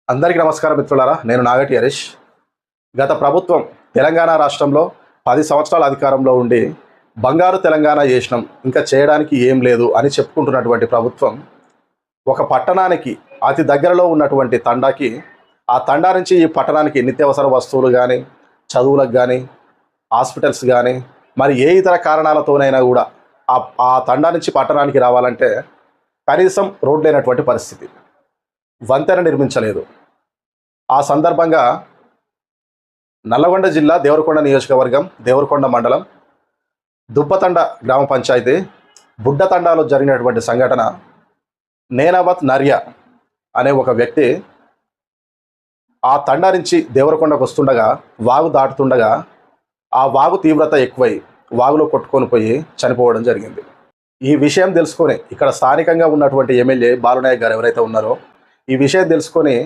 అందరికీ నమస్కారం మిత్రులారా, నేను నాగటి హరీష్. గత ప్రభుత్వం తెలంగాణ రాష్ట్రంలో 10 సంవత్సరాల అధికారంలో ఉండి బంగారు తెలంగాణ చేసినాం, ఇంకా చేయడానికి ఏం లేదు అని చెప్పుకుంటున్నటువంటి ప్రభుత్వం ఒక పట్టణానికి అతి దగ్గరలో ఉన్నటువంటి తండాకి, ఆ తండా నుంచి ఈ పట్టణానికి నిత్యావసర వస్తువులు కానీ, చదువులకు కానీ, హాస్పిటల్స్ కానీ, మరి ఏ ఇతర కారణాలతోనైనా కూడా ఆ తండా నుంచి పట్టణానికి రావాలంటే కనీసం రోడ్ లేనటువంటి పరిస్థితి. వంతెన నిర్మించలేదు. ఆ సందర్భంగా నల్లగొండ జిల్లా దేవరకొండ నియోజకవర్గం, దేవరకొండ మండలం, దుబ్బతండ గ్రామ పంచాయతీ బుడ్డతండాలో జరిగినటువంటి సంఘటన. నేనావత్ నర్య అనే ఒక వ్యక్తి ఆ తండా నుంచి దేవరకొండకు వస్తుండగా, వాగు దాటుతుండగా ఆ వాగు తీవ్రత ఎక్కువై వాగులో కొట్టుకొని పోయి చనిపోవడం జరిగింది. ఈ విషయం తెలుసుకొని ఇక్కడ స్థానికంగా ఉన్నటువంటి ఎమ్మెల్యే బాలునాయక్ గారు ఎవరైతే ఉన్నారో, ఈ విషయం తెలుసుకొని